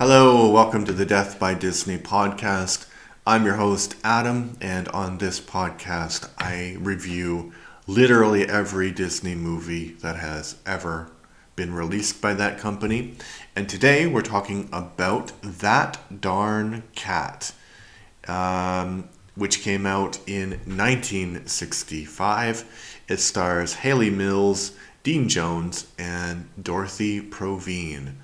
Hello, welcome to the Death by Disney podcast. I'm your host, Adam, and on this podcast, I review literally every Disney movie that has ever been released by that company. And today we're talking about That Darn Cat, which came out in 1965. It stars Hayley Mills, Dean Jones, and Dorothy Provine.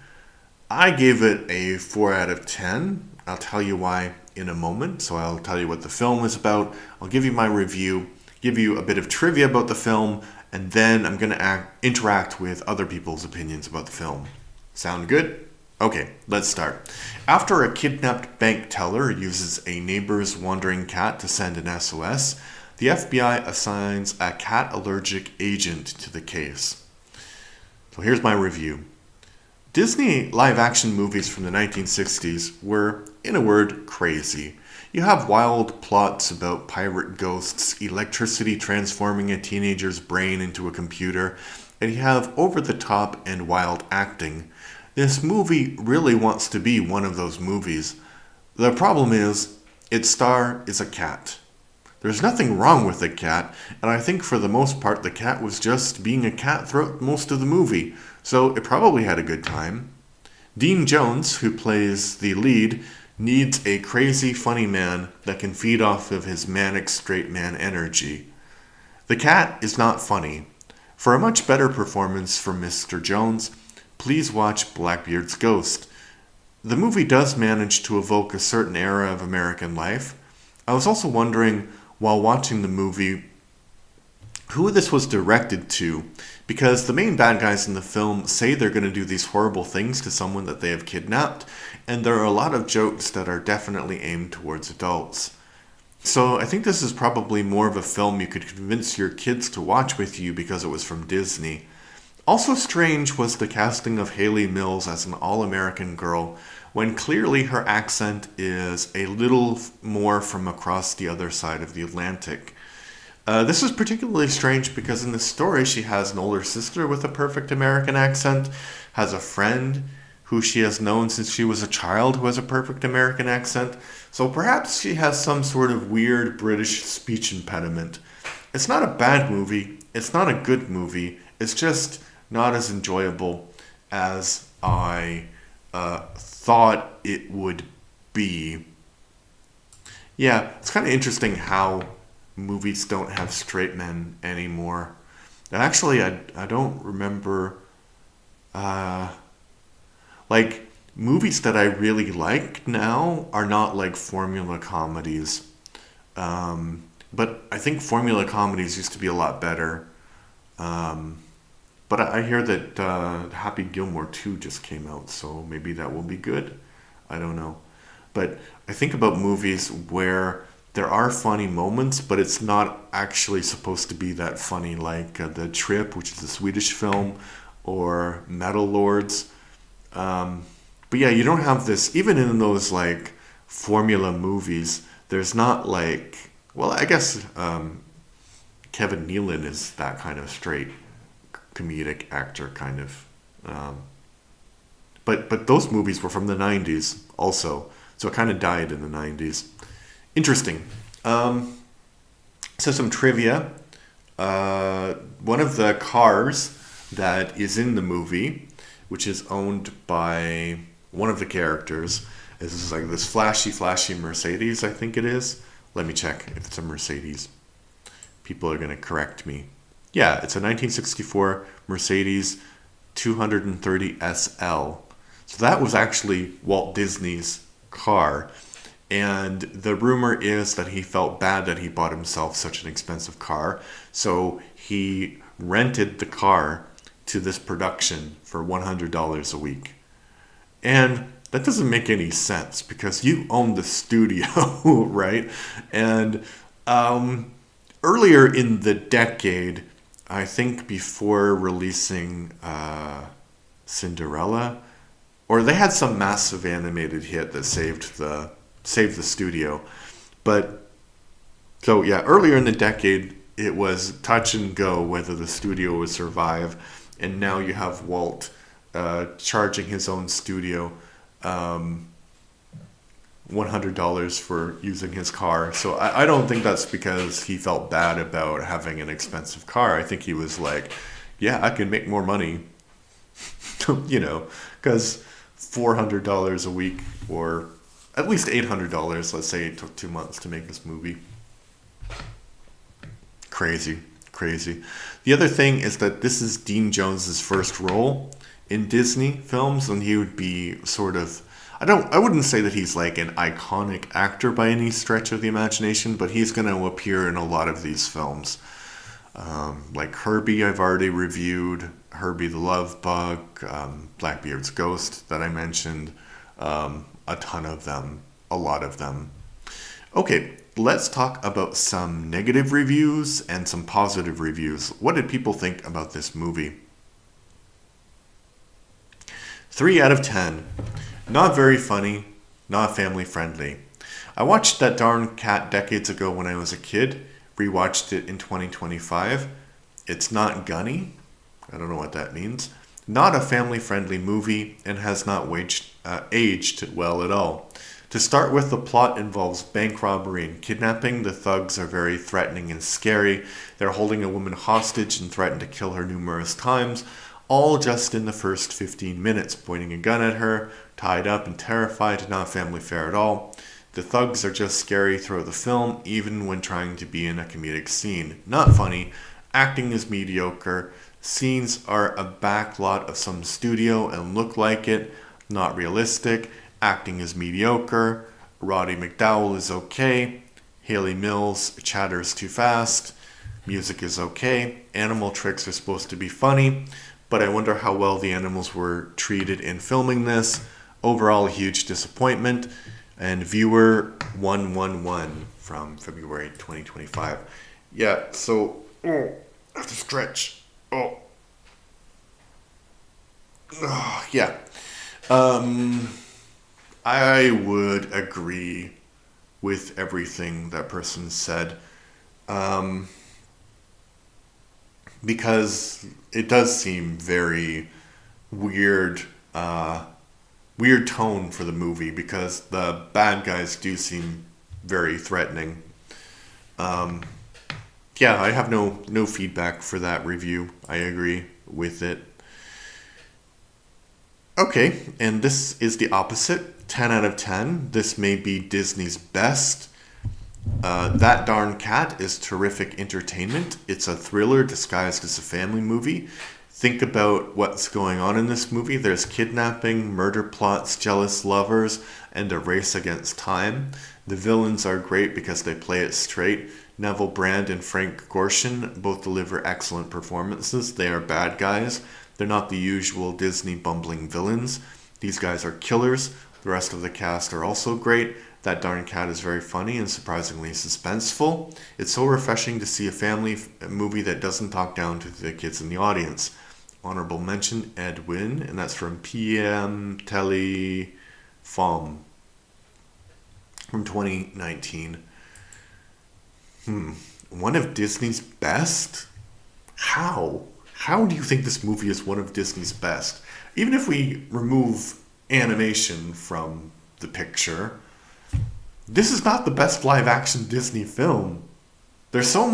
I gave it a 4 out of 10. I'll tell you why in a moment. So I'll tell you what the film is about. I'll give you my review, give you a bit of trivia about the film, and then I'm going to interact with other people's opinions about the film. Sound good? Okay, let's start. After a kidnapped bank teller uses a neighbor's wandering cat to send an SOS, the FBI assigns a cat allergic agent to the case. So here's my review. Disney live-action movies from the 1960s were, in a word, crazy. You have wild plots about pirate ghosts, electricity transforming a teenager's brain into a computer, and you have over-the-top and wild acting. This movie really wants to be one of those movies. The problem is, its star is a cat. There's nothing wrong with the cat, and I think for the most part the cat was just being a cat throughout most of the movie, so it probably had a good time. Dean Jones, who plays the lead, needs a crazy funny man that can feed off of his manic straight man energy. The cat is not funny. For a much better performance from Mr. Jones, please watch Blackbeard's Ghost. The movie does manage to evoke a certain era of American life. I was also wondering, while watching the movie, who this was directed to, because the main bad guys in the film say they're going to do these horrible things to someone that they have kidnapped, and there are a lot of jokes that are definitely aimed towards adults. So I think this is probably more of a film you could convince your kids to watch with you because it was from Disney. Also strange was the casting of Hayley Mills as an all-American girl, when clearly her accent is a little more from across the other side of the Atlantic. This is particularly strange because in the story she has an older sister with a perfect American accent, has a friend who she has known since she was a child who has a perfect American accent, so perhaps she has some sort of weird British speech impediment. It's not a bad movie, it's not a good movie, it's just not as enjoyable as I thought it would be. Yeah, it's kind of interesting how movies don't have straight men anymore. And actually, I don't remember, like, movies that I really like now are not like formula comedies. But I think formula comedies used to be a lot better. But I hear that Happy Gilmore 2 just came out, so maybe that will be good. I don't know. But I think about movies where there are funny moments, but it's not actually supposed to be that funny, like The Trip, which is a Swedish film, or Metal Lords. But yeah, you don't have this, even in those like formula movies, there's not like, well, I guess Kevin Nealon is that kind of straight comedic actor kind of, but those movies were from the 90s also, so it kind of died in the 90s. Interesting. So some trivia. One of the cars that is in the movie, which is owned by one of the characters, is like this flashy Mercedes, I think it is. Let me check if it's a Mercedes. People are going to correct me. Yeah, it's a 1964 Mercedes 230 SL. So that was actually Walt Disney's car. And the rumor is that he felt bad that he bought himself such an expensive car. So he rented the car to this production for $100 a week. And that doesn't make any sense because you own the studio, right? And earlier in the decade, I think before releasing Cinderella, or they had some massive animated hit that saved the studio. But so yeah, earlier in the decade, it was touch and go whether the studio would survive, and now you have Walt charging his own studio $100 for using his car. So I don't think that's because he felt bad about having an expensive car. I think he was like, yeah, I can make more money, because $400 a week, or at least $800, let's say it took 2 months to make this movie. Crazy, crazy. The other thing is that this is Dean Jones's first role in Disney films, and he would be sort of, I wouldn't say that he's like an iconic actor by any stretch of the imagination, but he's going to appear in a lot of these films. Like Herbie, I've already reviewed, Herbie the Love Bug, Blackbeard's Ghost that I mentioned, a ton of them, a lot of them. Okay, let's talk about some negative reviews and some positive reviews. What did people think about this movie? 3 out of 10. Not very funny, not family friendly. I watched That Darn Cat decades ago when I was a kid, rewatched it in 2025. It's not gunny. I don't know what that means. Not a family friendly movie and has not aged well at all. To start with, the plot involves bank robbery and kidnapping. The thugs are very threatening and scary. They're holding a woman hostage and threaten to kill her numerous times, all just in the first 15 minutes, pointing a gun at her, tied up and terrified, not family fare at all. The thugs are just scary throughout the film, even when trying to be in a comedic scene. Not funny. Acting is mediocre. Scenes are a backlot of some studio and look like it. Not realistic. Acting is mediocre. Roddy McDowall is okay. Hayley Mills chatters too fast. Music is okay. Animal tricks are supposed to be funny, but I wonder how well the animals were treated in filming this. Overall, a huge disappointment. And viewer 111 from February 2025. Yeah, so, I have to stretch. Yeah. I would agree with everything that person said. Because it does seem very weird, weird tone for the movie, because the bad guys do seem very threatening. Yeah, I have no feedback for that review. I agree with it. Okay, and this is the opposite. 10 out of 10. This may be Disney's best. That Darn Cat is terrific entertainment. It's a thriller disguised as a family movie. Think about what's going on in this movie. There's kidnapping, murder plots, jealous lovers, and a race against time. The villains are great because they play it straight. Neville Brand and Frank Gorshin both deliver excellent performances. They are bad guys. They're not the usual Disney bumbling villains. These guys are killers. The rest of the cast are also great. That Darn Cat is very funny and surprisingly suspenseful. It's so refreshing to see a family movie that doesn't talk down to the kids in the audience. Honorable mention, Ed Wynn, and that's from PM Telefilm from 2019. One of Disney's best? How? How do you think this movie is one of Disney's best? Even if we remove animation from the picture, this is not the best live-action Disney film. There's so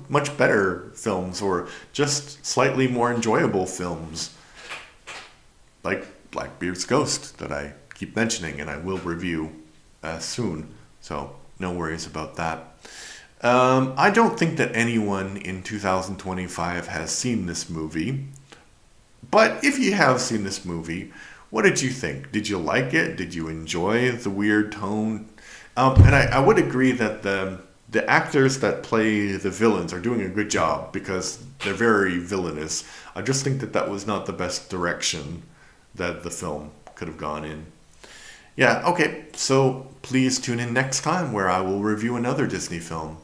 much better films, or just slightly more enjoyable films, like Blackbeard's Ghost that I keep mentioning, and I will review soon. So no worries about that. I don't think that anyone in 2025 has seen this movie. But if you have seen this movie, what did you think? Did you like it? Did you enjoy the weird tone? And I would agree that the actors that play the villains are doing a good job, because they're very villainous. I just think that was not the best direction that the film could have gone in. Yeah, okay, so please tune in next time where I will review another Disney film.